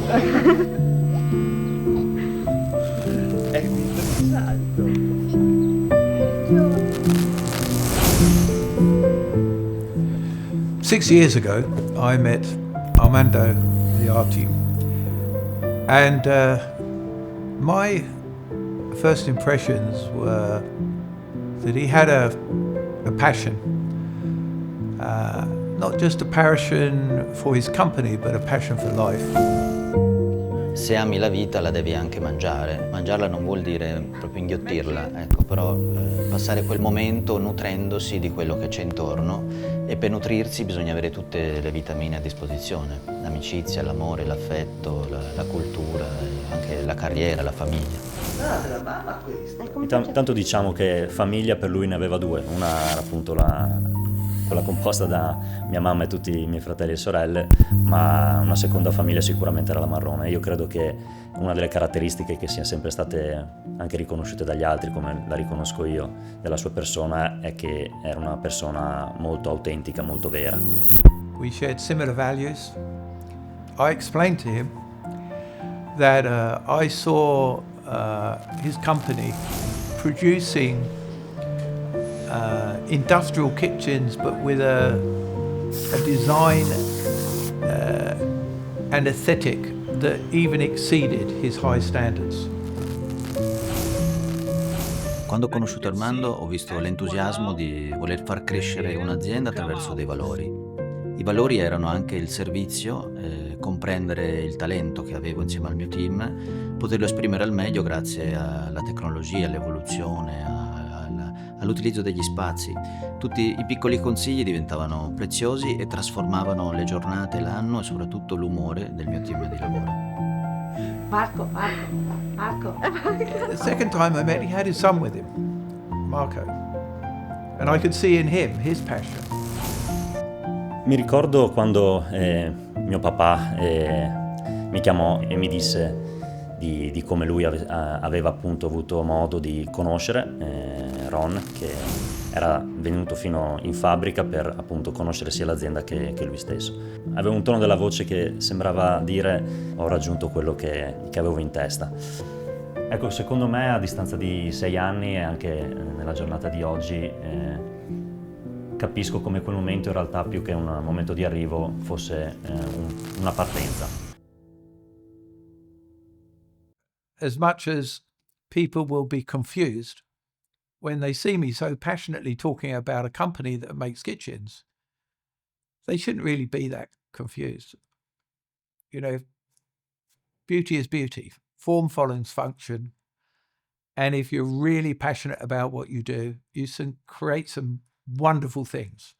È un salto. 6 years ago, I met Armando Liati, and my first impressions were that he had a passion, not just a passion for his company, but a passion for life. Se ami la vita la devi anche mangiare. Mangiarla non vuol dire proprio inghiottirla, ecco, però passare quel momento nutrendosi di quello che c'è intorno, e per nutrirsi bisogna avere tutte le vitamine a disposizione: l'amicizia, l'amore, l'affetto, la cultura, anche la carriera, la famiglia. Ah, la mamma questa. Tanto diciamo che famiglia per lui ne aveva due, una era appunto quella composta da mia mamma e tutti i miei fratelli e sorelle, ma una seconda famiglia sicuramente era la Marrone. Io credo che una delle caratteristiche che siano sempre state anche riconosciute dagli altri, come la riconosco io, della sua persona, è che era una persona molto autentica, molto vera. We shared similar values. I explained to him that I saw his company producing industrial kitchens, but with a design and aesthetic that even exceeded his high standards. Quando ho conosciuto Armando ho visto l'entusiasmo di voler far crescere un'azienda attraverso dei valori. I valori erano anche il servizio, comprendere il talento che avevo insieme al mio team, poterlo esprimere al meglio grazie alla tecnologia, all'evoluzione, all'utilizzo degli spazi. Tutti i piccoli consigli diventavano preziosi e trasformavano le giornate, l'anno e soprattutto l'umore del mio team di lavoro. Marco. The second time I met, he had his son with him, Marco, and I could see in him his passion. Mi ricordo quando mio papà mi chiamò e mi disse di come lui aveva appunto avuto modo di conoscere Ron, che era venuto fino in fabbrica per appunto conoscere sia l'azienda che lui stesso. Aveva un tono della voce che sembrava dire: ho raggiunto quello che avevo in testa. Ecco, secondo me a distanza di 6 anni e anche nella giornata di oggi capisco come quel momento in realtà, più che un momento di arrivo, fosse una partenza. As much as people will be confused when they see me so passionately talking about a company that makes kitchens, they shouldn't really be that confused. You know, beauty is beauty. Form follows function. And if you're really passionate about what you do, you can create some wonderful things.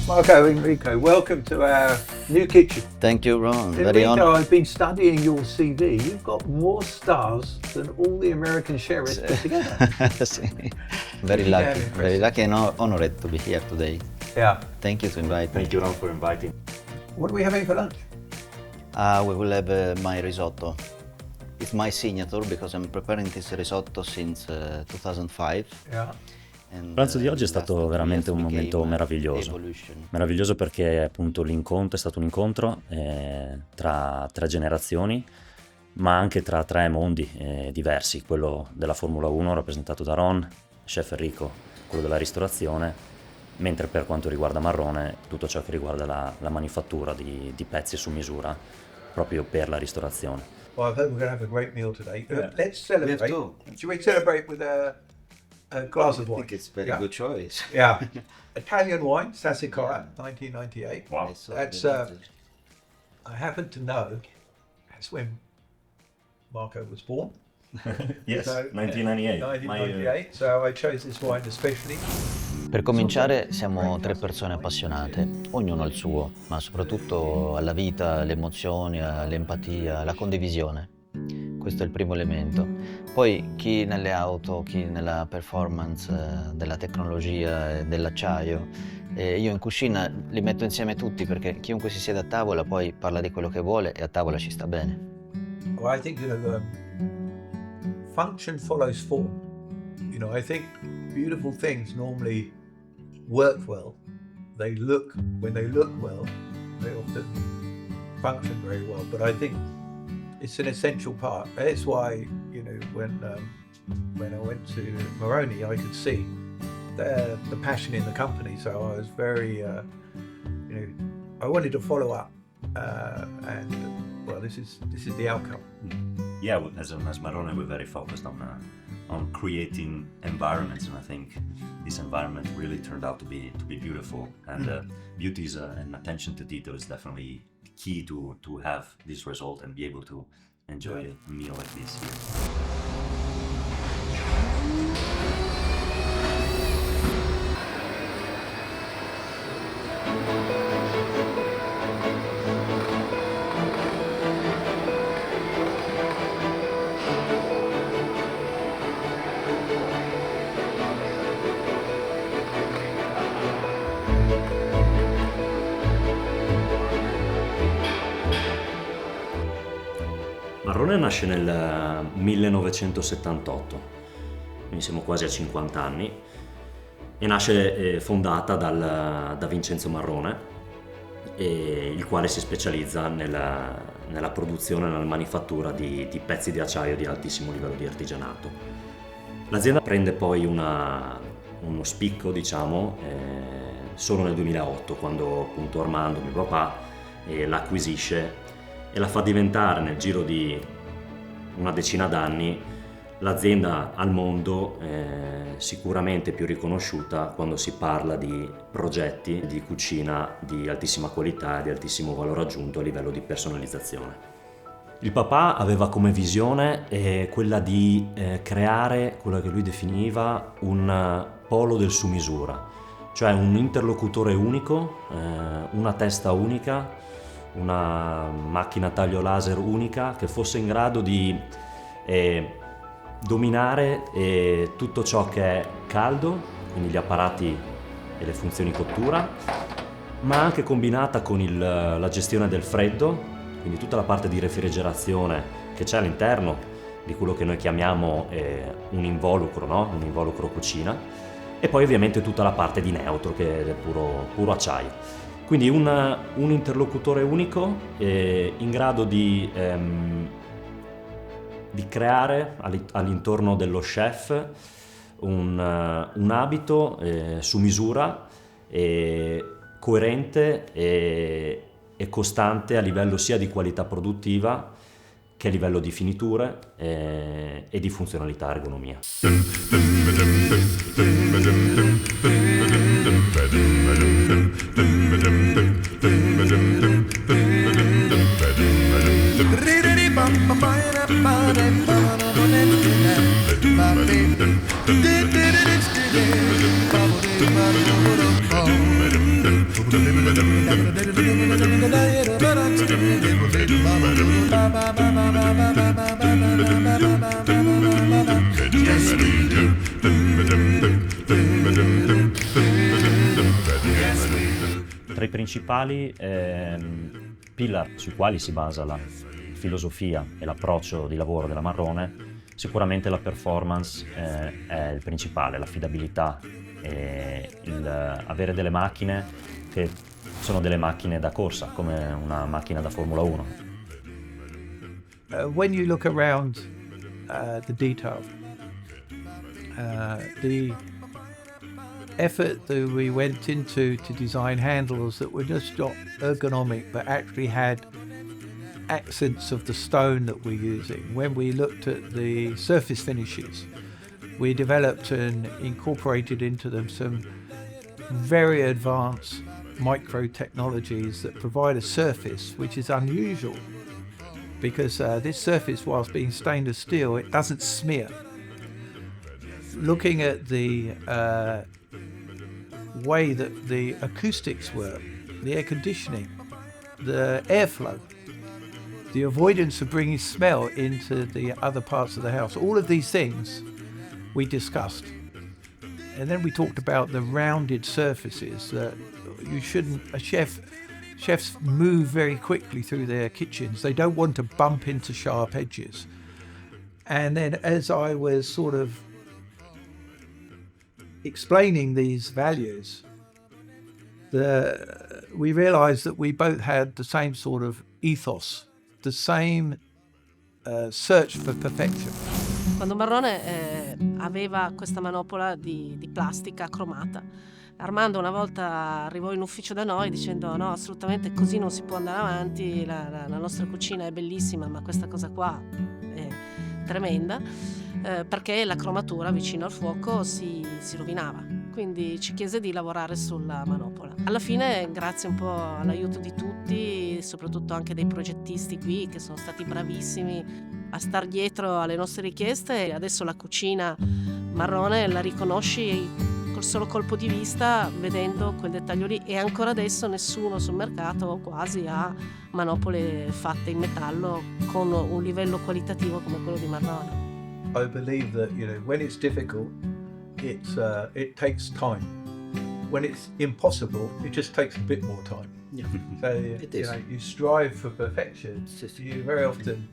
Marco, Enrico, welcome to our new kitchen. Thank you, Ron. Very Enrico, honored. I've been studying your CV. You've got more stars than all the American sheriffs put together. Sì. Very lucky and honored to be here today. Yeah. Thank you to invite me. Thank you, Ron, for inviting. What are we having for lunch? We will have my risotto. It's my signature because I'm preparing this risotto since 2005. Yeah. Il pranzo di oggi è stato veramente un momento meraviglioso. Meraviglioso perché appunto l'incontro è stato un incontro tra 3 generazioni, ma anche tra 3 mondi diversi: quello della Formula 1 rappresentato da Ron, chef Enrico, quello della ristorazione, mentre per quanto riguarda Marrone tutto ciò che riguarda la manifattura di pezzi su misura proprio per la ristorazione. Well, I hope we're going to have a great meal today. Yeah. Let's celebrate. We have to. Should we celebrate with a glass of wine? I think it's a very Yeah. good choice. Yeah. Italian wine, Sassicaia, 1998. Wow. That's, I happen to know that's when Marco was born. Yes, So, 1998. 1998, so I chose this wine especially. Per cominciare siamo 3 persone appassionate, ognuno al suo, ma soprattutto alla vita, alle emozioni, all'empatia, alla condivisione. questo è il primo elemento. Poi chi nelle auto, chi nella performance della tecnologia e dell'acciaio, io in cucina li metto insieme tutti perché chiunque si siede a tavola poi parla di quello che vuole e a tavola ci sta bene. Well, I think function follows form. I think beautiful things normally work well. When they look well, they often function very well. But I think it's an essential part. That's why, when I went to Moroni, I could see the passion in the company. So I was very, I wanted to follow up, and well, this is the outcome. Yeah, as Marrone, we're very focused on creating environments, and I think this environment really turned out to be beautiful. And beauty and attention to detail is definitely key to have this result and be able to enjoy a meal like this here. Marrone nasce nel 1978, quindi siamo quasi a 50 anni, e nasce fondata da Vincenzo Marrone, il quale si specializza nella produzione e nella manifattura di pezzi di acciaio di altissimo livello di artigianato. L'azienda prende poi uno spicco, solo nel 2008, quando appunto Armando, mio papà, l'acquisisce e la fa diventare nel giro di una decina d'anni l'azienda al mondo sicuramente più riconosciuta quando si parla di progetti di cucina di altissima qualità e di altissimo valore aggiunto a livello di personalizzazione. Il papà aveva come visione quella di creare quello che lui definiva un polo del su misura, cioè un interlocutore unico, una testa unica, una macchina a taglio laser unica che fosse in grado di dominare tutto ciò che è caldo, quindi gli apparati e le funzioni cottura, ma anche combinata con la gestione del freddo, quindi tutta la parte di refrigerazione che c'è all'interno di quello che noi chiamiamo un involucro, no? Un involucro cucina, e poi ovviamente tutta la parte di neutro che è puro acciaio. Quindi un interlocutore unico in grado di creare all'intorno dello chef un abito su misura, coerente e costante a livello sia di qualità produttiva che a livello di finiture e di funzionalità e ergonomia. Tra i principali pillar sui quali si basa la filosofia e l'approccio di lavoro della Marrone, sicuramente la performance è il principale, l'affidabilità e avere delle macchine che sono delle macchine da corsa, come una macchina da Formula 1. When you look around the detail, the effort that we went into to design handles that were just not ergonomic but actually had accents of the stone that we're using. When we looked at the surface finishes, we developed and incorporated into them some very advanced micro technologies that provide a surface which is unusual, because this surface, whilst being stainless steel, it doesn't smear. Looking at the way that the acoustics work, the air conditioning, the airflow, the avoidance of bringing smell into the other parts of the house. All of these things we discussed. And then we talked about the rounded surfaces that you shouldn't, chefs move very quickly through their kitchens. They don't want to bump into sharp edges. And then as I was sort of explaining these values, we realized that we both had the same sort of ethos, the same search for perfection. Quando Marrone aveva questa manopola di plastica cromata, Armando una volta arrivò in ufficio da noi dicendo no, assolutamente così non si può andare avanti, la nostra cucina è bellissima ma questa cosa qua è tremenda, perché la cromatura vicino al fuoco si rovinava. Quindi ci chiese di lavorare sulla manopola. Alla fine, grazie un po' all'aiuto di tutti, soprattutto anche dei progettisti qui che sono stati bravissimi a star dietro alle nostre richieste, adesso la cucina Marrone la riconosci col solo colpo di vista vedendo quel dettaglio lì, e ancora adesso nessuno sul mercato quasi ha manopole fatte in metallo con un livello qualitativo come quello di Marrone. I believe that, when it's difficult, it takes time. When it's impossible, it just takes a bit more time. Yeah. So It is. you strive for perfection. You're very often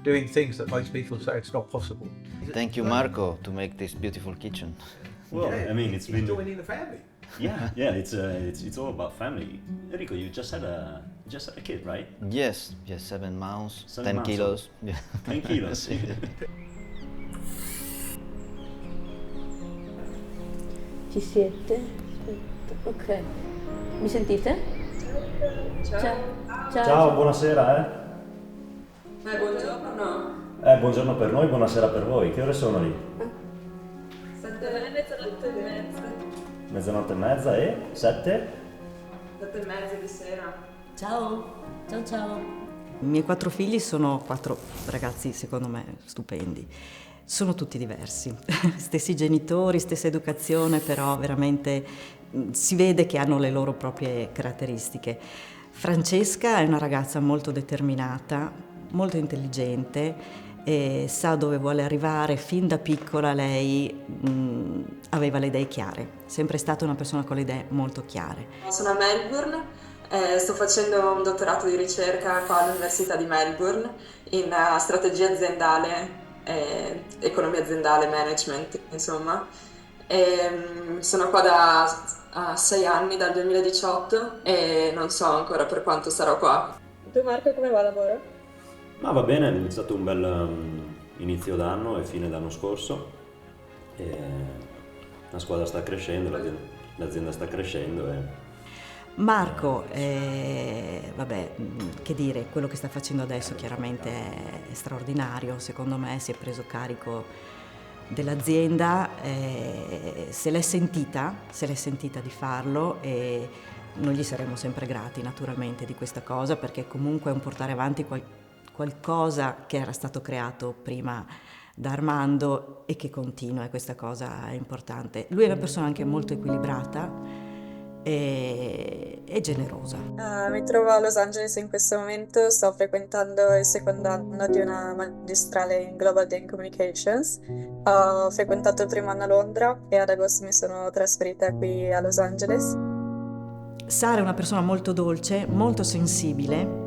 doing things that most people say it's not possible. Thank you, Marco, to make this beautiful kitchen. Well, I mean, it's been... joining the family. Yeah, it's all about family. Enrico, you just had a kid, right? Yes, 7 months, 7 10 months, kilos. 10 kilos. Sì. Ci siete? Aspetta, ok. Mi sentite? Ciao. Ciao, buonasera, Buongiorno, no? buongiorno per noi, buonasera per voi. Che ore sono lì? 7:30 e mezza. Mezzanotte e mezza e 7? 7:30 di sera. Ciao. I miei 4 figli sono 4 ragazzi, secondo me, stupendi. Sono tutti diversi, stessi genitori, stessa educazione, però veramente si vede che hanno le loro proprie caratteristiche. Francesca è una ragazza molto determinata, molto intelligente, e sa dove vuole arrivare. Fin da piccola lei aveva le idee chiare, sempre stata una persona con le idee molto chiare. Sono a Melbourne, sto facendo un dottorato di ricerca qua all'Università di Melbourne in strategia aziendale, economia aziendale, management, insomma. Sono qua da 6 anni, dal 2018, e non so ancora per quanto sarò qua. Tu Marco, come va il lavoro? Ma va bene, è stato un bel inizio d'anno e fine d'anno scorso. La squadra sta crescendo, l'azienda sta crescendo. Marco, vabbè, che dire, quello che sta facendo adesso chiaramente è straordinario. Secondo me si è preso carico dell'azienda, se l'è sentita di farlo, e noi gli saremo sempre grati naturalmente di questa cosa, perché comunque è un portare avanti qualcosa che era stato creato prima da Armando e che continua, e questa cosa è importante. Lui è una persona anche molto equilibrata e generosa. Mi trovo a Los Angeles in questo momento, sto frequentando il secondo anno di una magistrale in Global Dane Communications. Ho frequentato il primo anno a Londra e ad agosto mi sono trasferita qui a Los Angeles. Sara è una persona molto dolce, molto sensibile.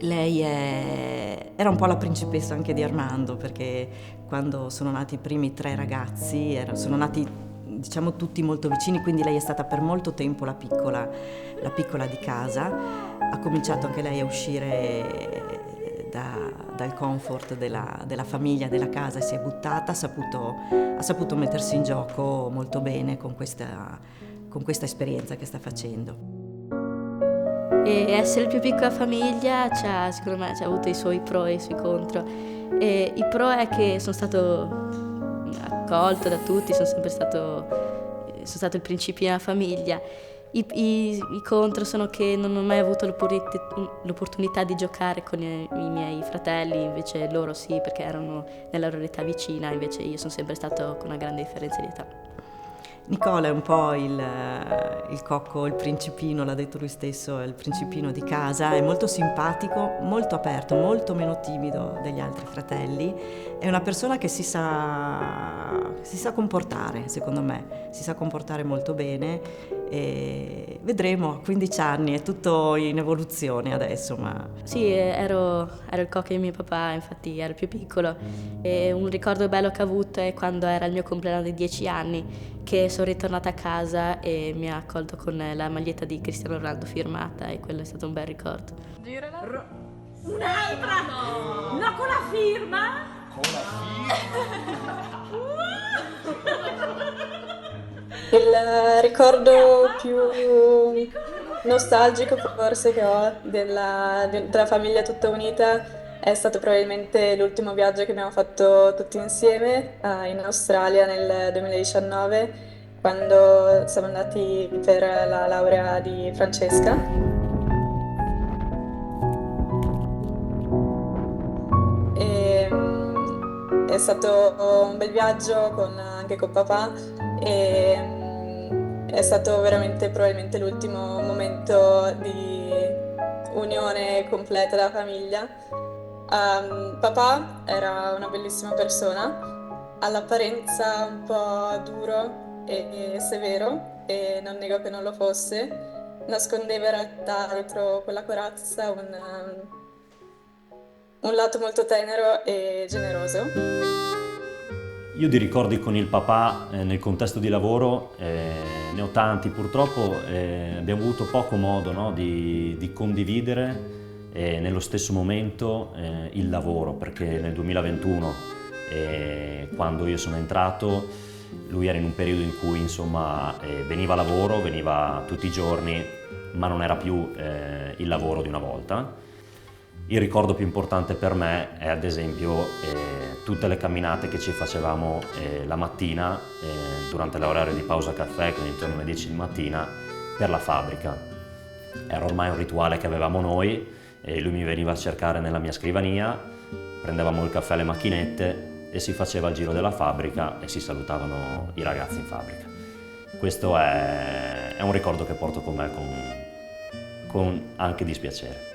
Lei era un po' la principessa anche di Armando, perché quando sono nati i primi 3 ragazzi sono nati, diciamo, tutti molto vicini, quindi lei è stata per molto tempo la piccola di casa. Ha cominciato anche lei a uscire dal comfort della famiglia, della casa, e si è buttata, ha saputo mettersi in gioco molto bene con questa esperienza che sta facendo. E essere il più piccola famiglia secondo me c'ha avuto i suoi pro e i suoi contro. E i pro è che sono stato accolto da tutti, sono stato il principio della famiglia. I contro sono che non ho mai avuto l'opportunità di giocare con i miei fratelli, invece loro sì, perché erano nella loro età vicina, invece io sono sempre stato con una grande differenza di età. Nicola è un po' il cocco, il principino, l'ha detto lui stesso, è il principino di casa, è molto simpatico, molto aperto, molto meno timido degli altri fratelli, è una persona che si sa comportare, secondo me, si sa comportare molto bene e vedremo, a 15 anni, è tutto in evoluzione adesso, ma... Sì, ero il cocco di mio papà, infatti ero più piccolo e un ricordo bello che ho avuto è quando era il mio compleanno di 10 anni che sono ritornata a casa e mi ha accolto con la maglietta di Cristiano Ronaldo firmata e quello è stato un bel ricordo. Un'altra? No, con la firma? Il ricordo più nostalgico forse che ho della famiglia tutta unita è stato probabilmente l'ultimo viaggio che abbiamo fatto tutti insieme in Australia nel 2019, quando siamo andati per la laurea di Francesca. È stato un bel viaggio anche con papà e è stato veramente probabilmente l'ultimo momento di unione completa della famiglia. Papà era una bellissima persona, all'apparenza un po' duro e severo, e non nego che non lo fosse, nascondeva in realtà dietro quella corazza un lato molto tenero e generoso. Io di ricordi con il papà nel contesto di lavoro ne ho tanti, purtroppo abbiamo avuto poco modo, no, di condividere nello stesso momento il lavoro, perché nel 2021 quando io sono entrato lui era in un periodo in cui insomma veniva a lavoro, veniva tutti i giorni, ma non era più il lavoro di una volta. Il ricordo più importante per me è ad esempio tutte le camminate che ci facevamo la mattina durante l'orario di pausa caffè, quindi intorno alle 10 di mattina, per la fabbrica. Era ormai un rituale che avevamo noi e lui mi veniva a cercare nella mia scrivania, prendevamo il caffè alle macchinette e si faceva il giro della fabbrica e si salutavano i ragazzi in fabbrica. Questo è un ricordo che porto con me con anche dispiacere.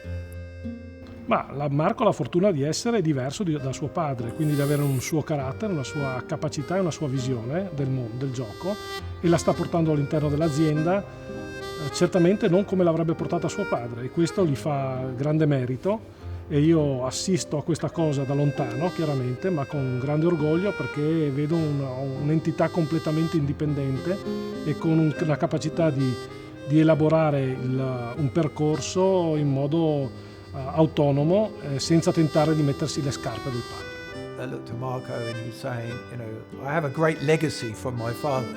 Ma Marco ha la fortuna di essere diverso da suo padre, quindi di avere un suo carattere, una sua capacità e una sua visione del mondo, del gioco, e la sta portando all'interno dell'azienda, certamente non come l'avrebbe portata suo padre, e questo gli fa grande merito e io assisto a questa cosa da lontano, chiaramente, ma con grande orgoglio, perché vedo un'entità completamente indipendente e con una capacità di elaborare un percorso in modo autonomo, senza tentare di mettersi le scarpe del padre. I looked to Marco and he's saying, I have a great legacy from my father,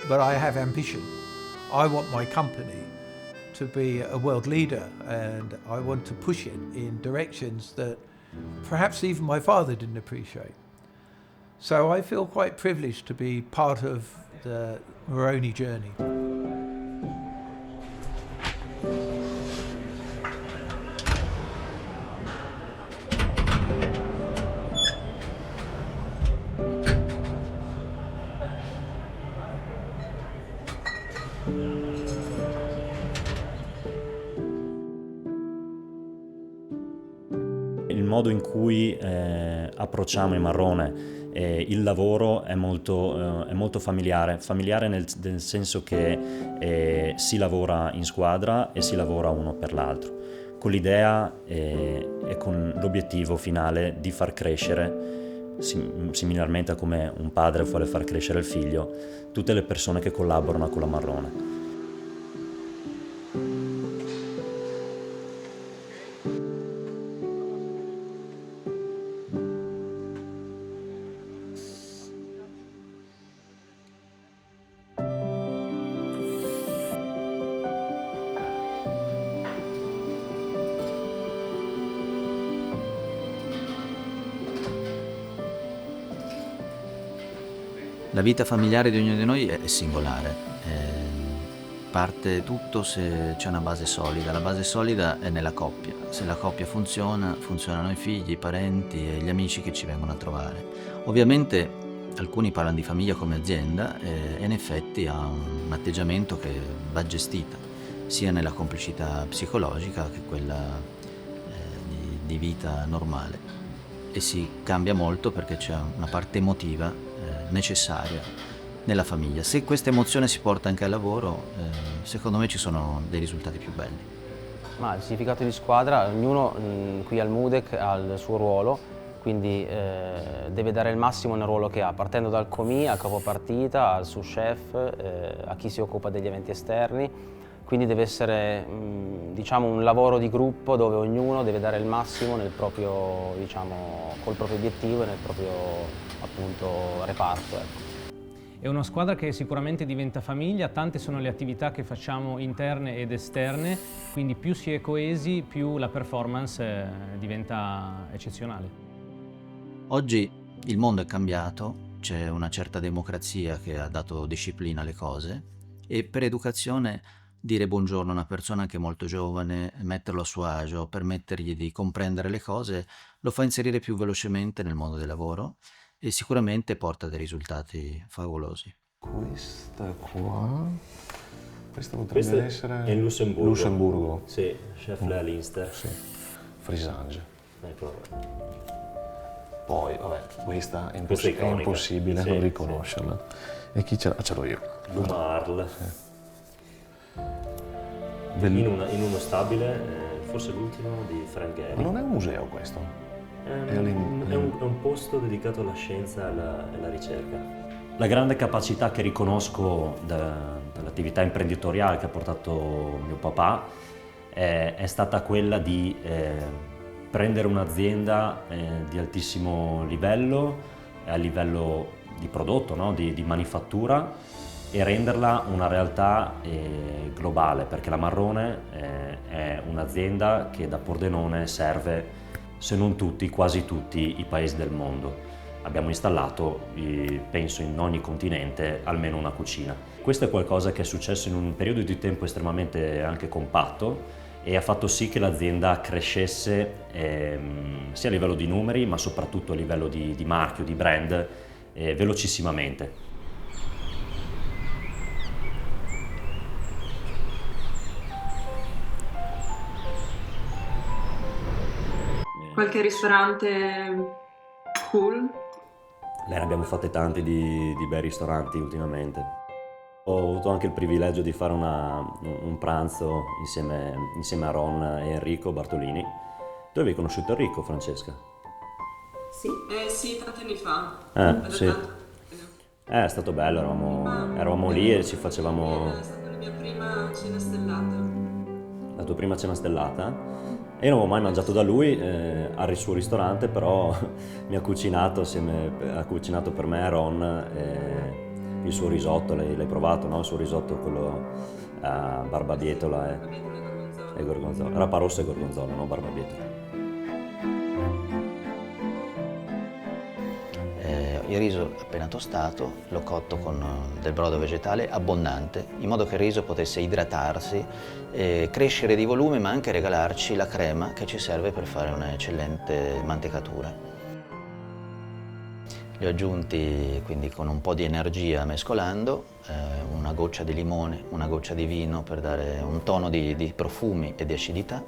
but I have ambition. I want my company to be a world leader and I want to push it in directions that perhaps even my father didn't appreciate. So I feel quite privileged to be part of the Moroni journey. Il modo in cui approcciamo in Marrone il lavoro è molto familiare nel senso che si lavora in squadra e si lavora uno per l'altro, con l'idea e con l'obiettivo finale di far crescere, similarmente a come un padre vuole far crescere il figlio, tutte le persone che collaborano con la Marrone. La vita familiare di ognuno di noi è singolare, parte tutto se c'è una base solida. La base solida è nella coppia, se la coppia funziona, funzionano i figli, i parenti e gli amici che ci vengono a trovare. Ovviamente Alcuni parlano di famiglia come azienda e in effetti ha un atteggiamento che va gestita, sia nella complicità psicologica che quella di vita normale. E si cambia molto perché c'è una parte emotiva necessaria nella famiglia. Se questa emozione si porta anche al lavoro, secondo me ci sono dei risultati più belli. Ma il significato di squadra, ognuno qui al MUDEC ha il suo ruolo, quindi deve dare il massimo nel ruolo che ha, partendo dal comì, al capopartita, al sous chef, a chi si occupa degli eventi esterni. Quindi deve essere diciamo, un lavoro di gruppo dove ognuno deve dare il massimo nel proprio, diciamo, col proprio obiettivo e nel proprio appunto, reparto. Ecco. È una squadra che sicuramente diventa famiglia, tante sono le attività che facciamo interne ed esterne, quindi più si è coesi, più la performance diventa eccezionale. Oggi il mondo è cambiato, c'è una certa democrazia che ha dato disciplina alle cose e per educazione dire buongiorno a una persona anche molto giovane, metterlo a suo agio, permettergli di comprendere le cose, lo fa inserire più velocemente nel mondo del lavoro e sicuramente porta dei risultati favolosi. Questa potrebbe essere... È in Lussemburgo. Lussemburgo. Sì, chef Le Linster. Sì, Frisange. Ecco. Poi, vabbè, questa è iconica. Impossibile non riconoscerla. E chi ce l'ho io? Lumarl. In uno stabile, forse l'ultimo di Frank Gehry. Ma non è un museo questo? È un posto dedicato alla scienza e alla ricerca. La grande capacità che riconosco dall'attività imprenditoriale che ha portato mio papà è stata quella di prendere un'azienda di altissimo livello, a livello di prodotto, no? di manifattura, e renderla una realtà globale, perché la Marrone è un'azienda che da Pordenone serve, se non tutti, quasi tutti i paesi del mondo. Abbiamo installato, penso in ogni continente, almeno una cucina. Questo è qualcosa che è successo in un periodo di tempo estremamente anche compatto e ha fatto sì che l'azienda crescesse sia a livello di numeri, ma soprattutto a livello di marchio, di brand, velocissimamente. Qualche ristorante cool? Ne abbiamo fatte tanti di bei ristoranti ultimamente. Ho avuto anche il privilegio di fare un pranzo insieme a Ron e Enrico Bartolini. Tu avevi conosciuto Enrico, Francesca? Sì. Sì, tanti anni fa. Sì. È stato bello, eravamo lì e ci facevamo... È stata la mia prima cena stellata. La tua prima cena stellata? E io non avevo mai mangiato da lui al suo ristorante, però mi ha cucinato per me Ron il suo risotto. L'hai provato, no? Il suo risotto, quello a barbabietola e gorgonzola. Rapa rossa e gorgonzola, no? Barbabietola. Il riso appena tostato l'ho cotto con del brodo vegetale abbondante, in modo che il riso potesse idratarsi, crescere di volume, ma anche regalarci la crema che ci serve per fare un'eccellente mantecatura. Li ho aggiunti quindi con un po' di energia mescolando, una goccia di limone, una goccia di vino per dare un tono di profumi e di acidità.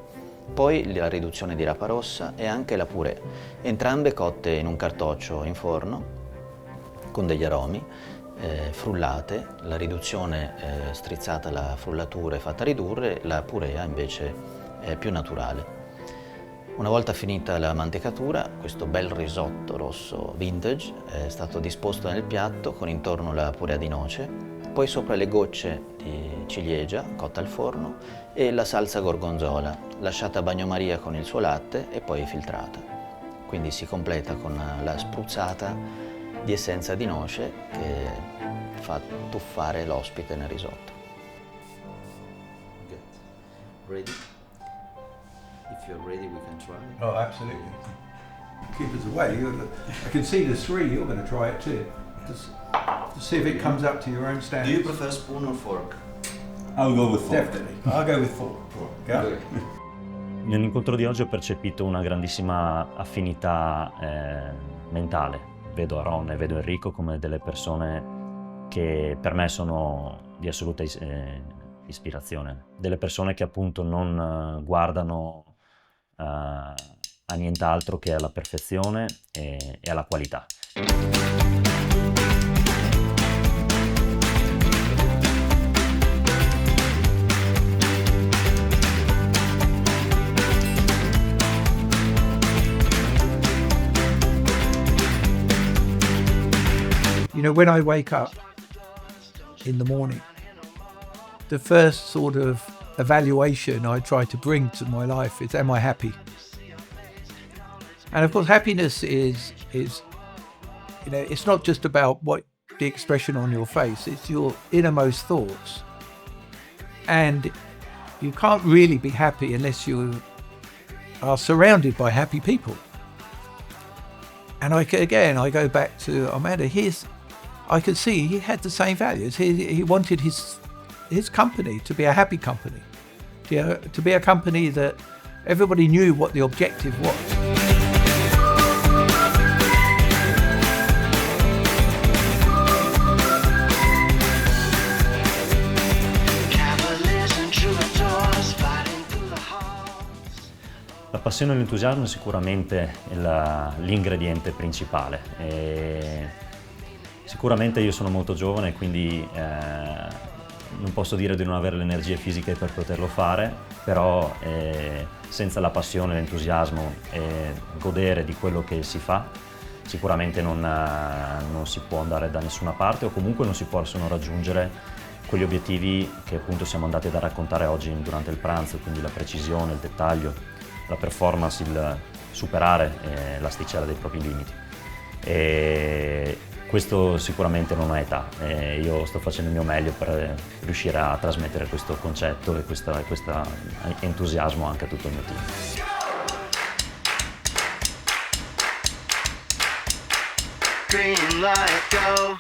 Poi la riduzione di rapa rossa e anche la purée, entrambe cotte in un cartoccio in forno con degli aromi, frullate, la riduzione strizzata, la frullatura è fatta ridurre, la purea invece è più naturale. Una volta finita la mantecatura, questo bel risotto rosso vintage è stato disposto nel piatto con intorno la purea di noce, poi sopra le gocce di ciliegia cotta al forno e la salsa gorgonzola, lasciata a bagnomaria con il suo latte e poi filtrata. Quindi si completa con la spruzzata di essenza di noce che fa tuffare l'ospite nel risotto. Okay. Ready? If you're ready, we can try. Oh, absolutely. Keep us away. I can see there's three. You're going to try it too. Just to see if it comes up to your own standards. Do you prefer spoon or fork? I'll go with fork. Definitely. I'll go with fork. Go. Nell'incontro di oggi ho percepito una grandissima affinità mentale. vedo Aaron e vedo Enrico come delle persone che per me sono di assoluta ispirazione, delle persone che appunto non guardano a nient'altro che alla perfezione e alla qualità. You know, when I wake up in the morning, the first sort of evaluation I try to bring to my life is, am I happy? And of course, happiness is you know, it's not just about what the expression on your face, it's your innermost thoughts. And you can't really be happy unless you are surrounded by happy people. And I go back to Armando. I could see he had the same values. He wanted his company to be a happy company, to be a company that everybody knew what the objective was. La passione e l'entusiasmo è sicuramente l'ingrediente principale. Sicuramente io sono molto giovane, quindi non posso dire di non avere le energie fisiche per poterlo fare, però senza la passione e l'entusiasmo e godere di quello che si fa, sicuramente non si può andare da nessuna parte, o comunque non si possono raggiungere quegli obiettivi che appunto siamo andati a raccontare oggi durante il pranzo, quindi la precisione, il dettaglio, la performance, il superare l'asticella dei propri limiti. E questo sicuramente non ha età. Io sto facendo il mio meglio per riuscire a trasmettere questo concetto e questo entusiasmo anche a tutto il mio team. Green light, go.